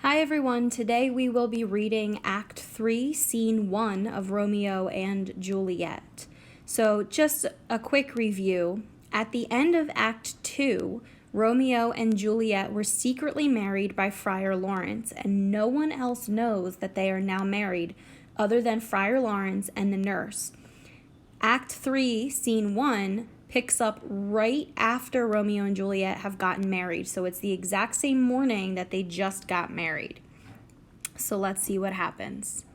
Hi everyone, today we will be reading Act 3, Scene 1 of Romeo and Juliet. So just a quick review. At the end of Act 2, Romeo and Juliet were secretly married by Friar Lawrence, and no one else knows that they are now married other than Friar Lawrence and the nurse. Act 3, Scene 1 picks up right after Romeo and Juliet have gotten married. So it's the exact same morning that they just got married. So let's see what happens.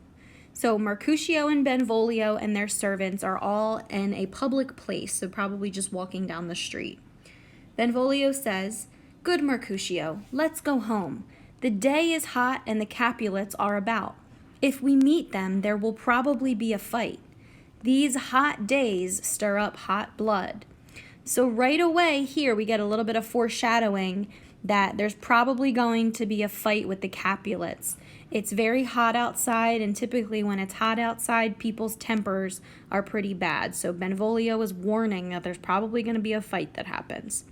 So Mercutio and Benvolio and their servants are all in a public place, so probably just walking down the street. Benvolio says, "Good Mercutio, let's go home. The day is hot and the Capulets are about. If we meet them, there will probably be a fight. These hot days stir up hot blood." So right away here we get a little bit of foreshadowing that there's probably going to be a fight with the Capulets. It's very hot outside, and typically when it's hot outside, people's tempers are pretty bad. So Benvolio is warning that there's probably going to be a fight that happens.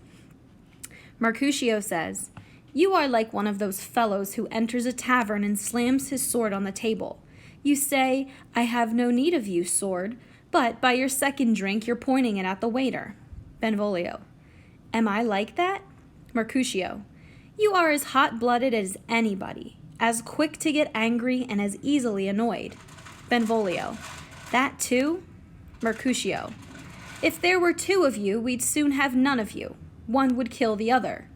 Mercutio says, "You are like one of those fellows who enters a tavern and slams his sword on the table. You say, 'I have no need of you, sword,' but by your second drink you're pointing it at the waiter." Benvolio, "Am I like that?" Mercutio, "You are as hot-blooded as anybody, as quick to get angry and as easily annoyed." Benvolio, "That too?" Mercutio, "If there were two of you, we'd soon have none of you. One would kill the other.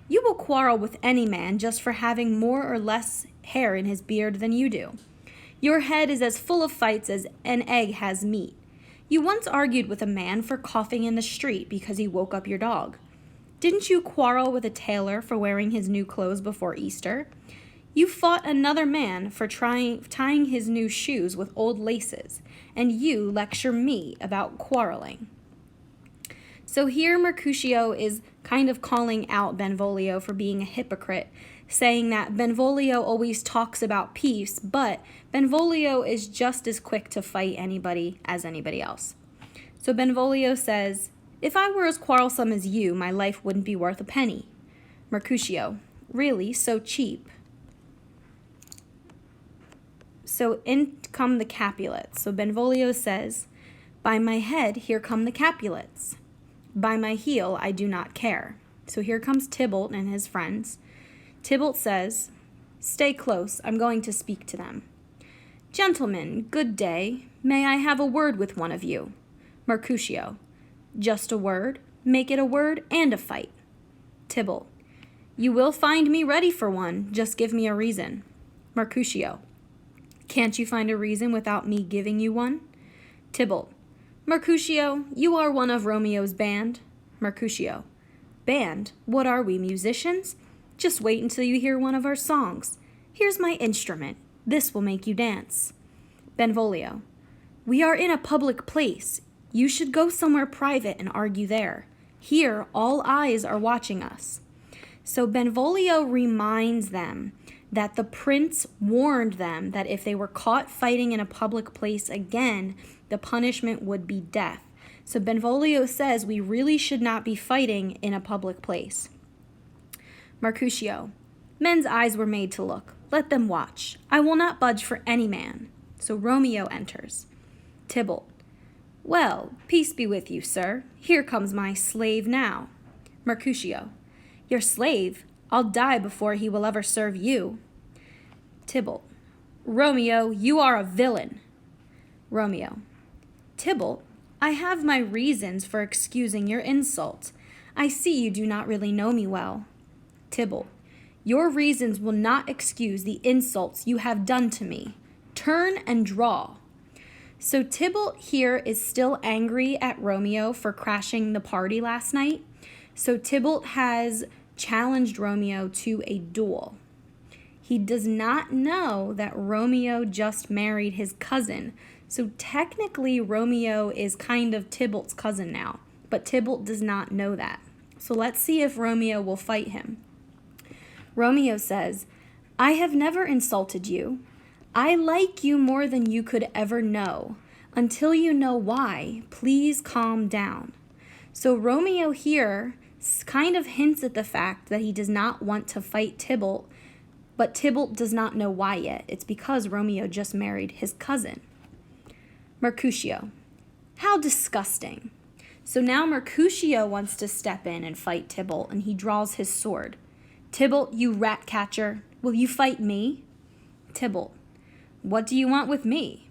You will quarrel with any man just for having more or less hair in his beard than you do. Your head is as full of fights as an egg has meat. You once argued with a man for coughing in the street because he woke up your dog. Didn't you quarrel with a tailor for wearing his new clothes before Easter? You fought another man for tying his new shoes with old laces, and you lecture me about quarreling." So here Mercutio is kind of calling out Benvolio for being a hypocrite, saying that Benvolio always talks about peace, but Benvolio is just as quick to fight anybody as anybody else. So Benvolio says, "If I were as quarrelsome as you, my life wouldn't be worth a penny." Mercutio, "Really, so cheap?" So in come the Capulets. So Benvolio says, "By my head, here come the Capulets. By my heel, I do not care." So here comes Tybalt and his friends. Tybalt says, "Stay close, I'm going to speak to them." "Gentlemen, good day. May I have a word with one of you?" Mercutio, "Just a word? Make it a word and a fight." Tybalt, "You will find me ready for one, just give me a reason." Mercutio, "Can't you find a reason without me giving you one?" Tybalt, "Mercutio, you are one of Romeo's band." Mercutio, "Band? What are we, musicians? Just wait until you hear one of our songs. Here's my instrument. This will make you dance." Benvolio, "We are in a public place. You should go somewhere private and argue there. Here, all eyes are watching us." So Benvolio reminds them that the prince warned them that if they were caught fighting in a public place again, the punishment would be death. So Benvolio says we really should not be fighting in a public place. Mercutio, "Men's eyes were made to look. Let them watch. I will not budge for any man." So Romeo enters. Tybalt, "Well, peace be with you, sir. Here comes my slave now." Mercutio, "Your slave? I'll die before he will ever serve you." Tybalt, "Romeo, you are a villain." Romeo, "Tybalt, I have my reasons for excusing your insult. I see you do not really know me well." Tybalt, "Your reasons will not excuse the insults you have done to me. Turn and draw." So Tybalt here is still angry at Romeo for crashing the party last night. So Tybalt has challenged Romeo to a duel. He does not know that Romeo just married his cousin. So technically Romeo is kind of Tybalt's cousin now, but Tybalt does not know that. So let's see if Romeo will fight him. Romeo says, "I have never insulted you. I like you more than you could ever know. Until you know why, please calm down." So Romeo here kind of hints at the fact that he does not want to fight Tybalt but Tybalt does not know why yet. It's because Romeo just married his cousin. Mercutio. How disgusting. So now Mercutio wants to step in and fight Tybalt, and he draws his sword. Tybalt, you rat catcher, will you fight me? Tybalt. What do you want with me?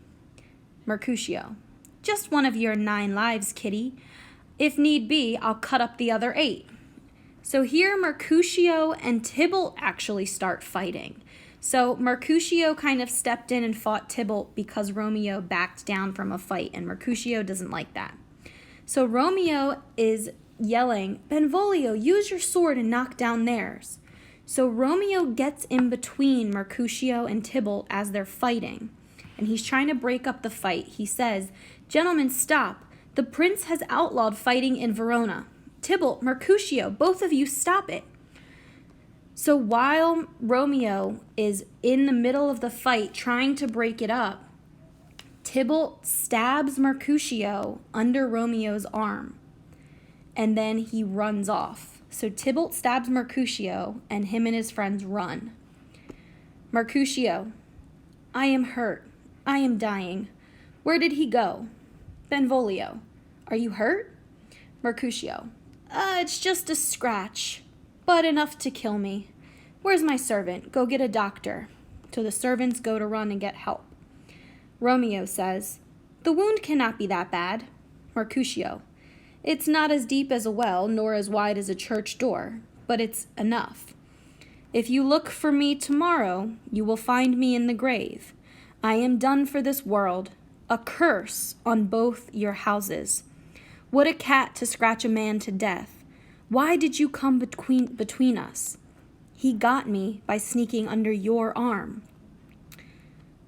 Mercutio. Just one of your 9 lives, kitty. If need be, I'll cut up the other 8. So here Mercutio and Tybalt actually start fighting. So Mercutio kind of stepped in and fought Tybalt because Romeo backed down from a fight, and Mercutio doesn't like that. So Romeo is yelling, Benvolio, use your sword and knock down theirs. So Romeo gets in between Mercutio and Tybalt as they're fighting, and he's trying to break up the fight. He says, Gentlemen, stop. The prince has outlawed fighting in Verona. Tybalt, Mercutio, both of you stop it. So while Romeo is in the middle of the fight trying to break it up, Tybalt stabs Mercutio under Romeo's arm, and then he runs off. So Tybalt stabs Mercutio, and him and his friends run. Mercutio, I am hurt. I am dying. Where did he go? Benvolio, are you hurt? Mercutio, it's just a scratch, but enough to kill me. Where's my servant? Go get a doctor. So the servants go to run and get help. Romeo says, the wound cannot be that bad. Mercutio, it's not as deep as a well, nor as wide as a church door, but it's enough. If you look for me tomorrow, you will find me in the grave. I am done for this world. A curse on both your houses. What a cat to scratch a man to death. Why did you come between us? He got me by sneaking under your arm.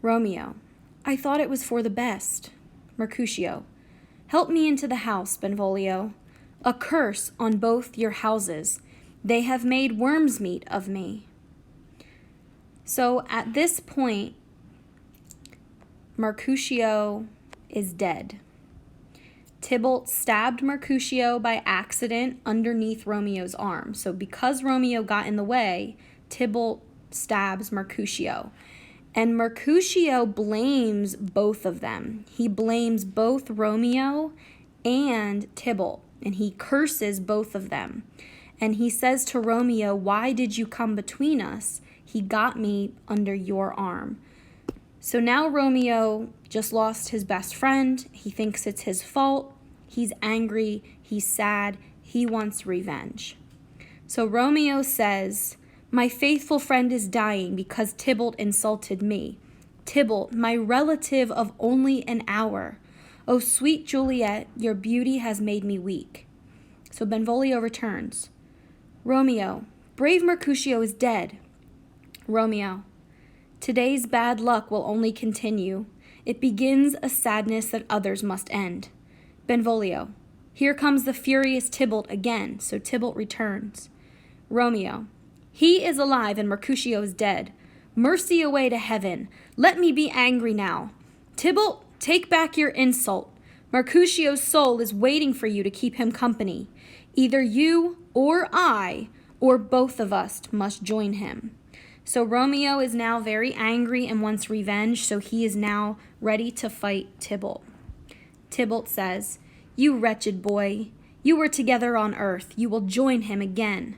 Romeo, I thought it was for the best. Mercutio, help me into the house, Benvolio. A curse on both your houses. They have made worm's meat of me. So at this point, Mercutio is dead. Tybalt stabbed Mercutio by accident underneath Romeo's arm. So because Romeo got in the way, Tybalt stabs Mercutio. And Mercutio blames both of them. He blames both Romeo and Tybalt, and he curses both of them. And he says to Romeo, why did you come between us? He got me under your arm. So now Romeo just lost his best friend. He thinks it's his fault. He's angry. He's sad. He wants revenge. So Romeo says, my faithful friend is dying because Tybalt insulted me. Tybalt, my relative of only an hour. Oh, sweet Juliet, your beauty has made me weak. So Benvolio returns. Romeo, brave Mercutio is dead. Romeo, today's bad luck will only continue. It begins a sadness that others must end. Benvolio, here comes the furious Tybalt again, so Tybalt returns. Romeo, he is alive and Mercutio is dead. Mercy away to heaven. Let me be angry now. Tybalt, take back your insult. Mercutio's soul is waiting for you to keep him company. Either you or I, or both of us, must join him. So Romeo is now very angry and wants revenge, so he is now ready to fight Tybalt. Tybalt says, you wretched boy, you were together on earth. You will join him again.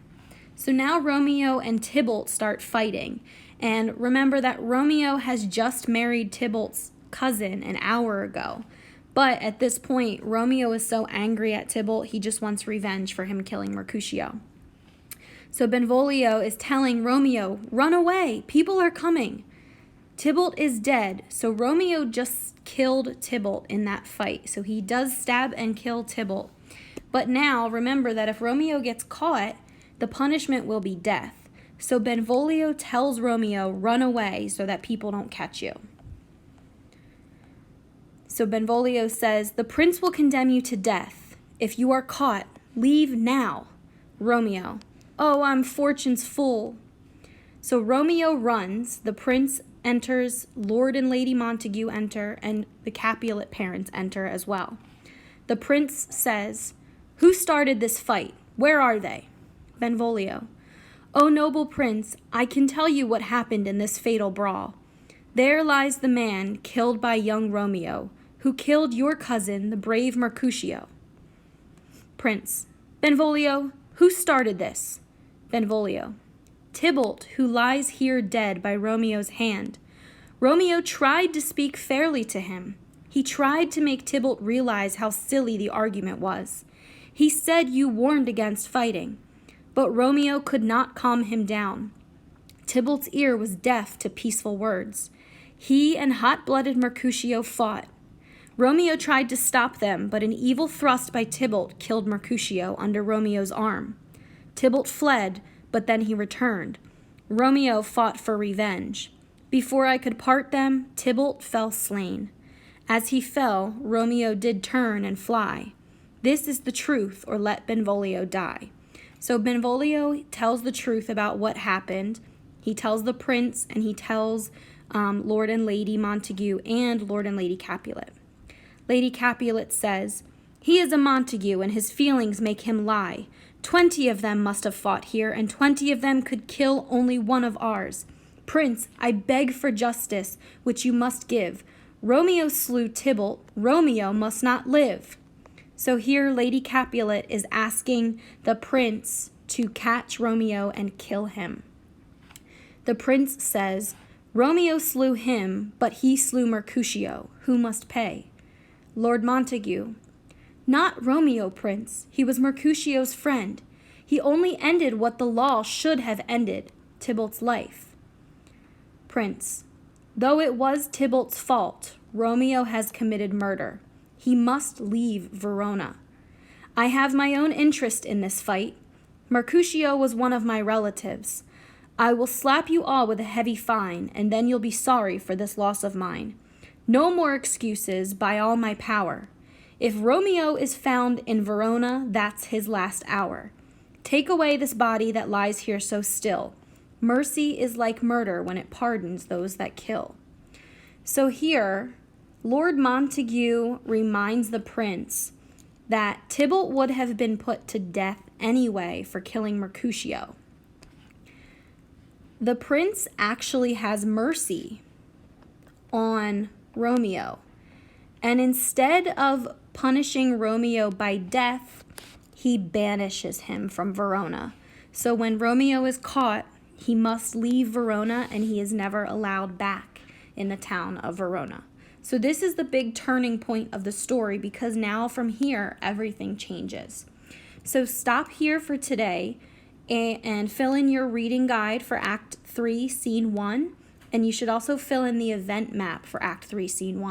So now Romeo and Tybalt start fighting. And remember that Romeo has just married Tybalt's cousin an hour ago. But at this point, Romeo is so angry at Tybalt, he just wants revenge for him killing Mercutio. So Benvolio is telling Romeo, run away, people are coming. Tybalt is dead, so Romeo just killed Tybalt in that fight. So he does stab and kill Tybalt. But now, remember that if Romeo gets caught, the punishment will be death. So Benvolio tells Romeo, run away so that people don't catch you. So Benvolio says, the prince will condemn you to death. If you are caught, leave now. Romeo, oh, I'm fortune's fool. So Romeo runs, the prince enters, Lord and Lady Montague enter, and the Capulet parents enter as well. The prince says, who started this fight? Where are they? Benvolio, O noble prince, I can tell you what happened in this fatal brawl. There lies the man killed by young Romeo, who killed your cousin, the brave Mercutio. Prince: Benvolio, who started this? Benvolio: Tybalt, who lies here dead by Romeo's hand. Romeo tried to speak fairly to him. He tried to make Tybalt realize how silly the argument was. He said you warned against fighting, but Romeo could not calm him down. Tybalt's ear was deaf to peaceful words. He and hot-blooded Mercutio fought. Romeo tried to stop them, but an evil thrust by Tybalt killed Mercutio under Romeo's arm. Tybalt fled, but then he returned. Romeo fought for revenge. Before I could part them, Tybalt fell slain. As he fell, Romeo did turn and fly. This is the truth, or let Benvolio die. So Benvolio tells the truth about what happened. He tells the prince, and he tells Lord and Lady Montague and Lord and Lady Capulet. Lady Capulet says, "He is a Montague, and his feelings make him lie. 20 of them must have fought here, and 20 of them could kill only one of ours. Prince, I beg for justice, which you must give. Romeo slew Tybalt. Romeo must not live." So here Lady Capulet is asking the prince to catch Romeo and kill him. The prince says, "Romeo slew him, but he slew Mercutio. Who must pay?" Lord Montague: "Not Romeo, Prince. He was Mercutio's friend. He only ended what the law should have ended, Tybalt's life." Prince: "Though it was Tybalt's fault, Romeo has committed murder. He must leave Verona. I have my own interest in this fight. Mercutio was one of my relatives. I will slap you all with a heavy fine, and then you'll be sorry for this loss of mine. No more excuses, by all my power. If Romeo is found in Verona, that's his last hour. Take away this body that lies here so still. Mercy is like murder when it pardons those that kill." So here, Lord Montague reminds the prince that Tybalt would have been put to death anyway for killing Mercutio. The prince actually has mercy on Romeo, and instead of punishing Romeo by death, he banishes him from Verona. So when Romeo is caught, he must leave Verona, and he is never allowed back in the town of Verona. So this is the big turning point of the story, because now from here, everything changes. So stop here for today and fill in your reading guide for Act 3, Scene 1. And you should also fill in the event map for Act 3, Scene 1.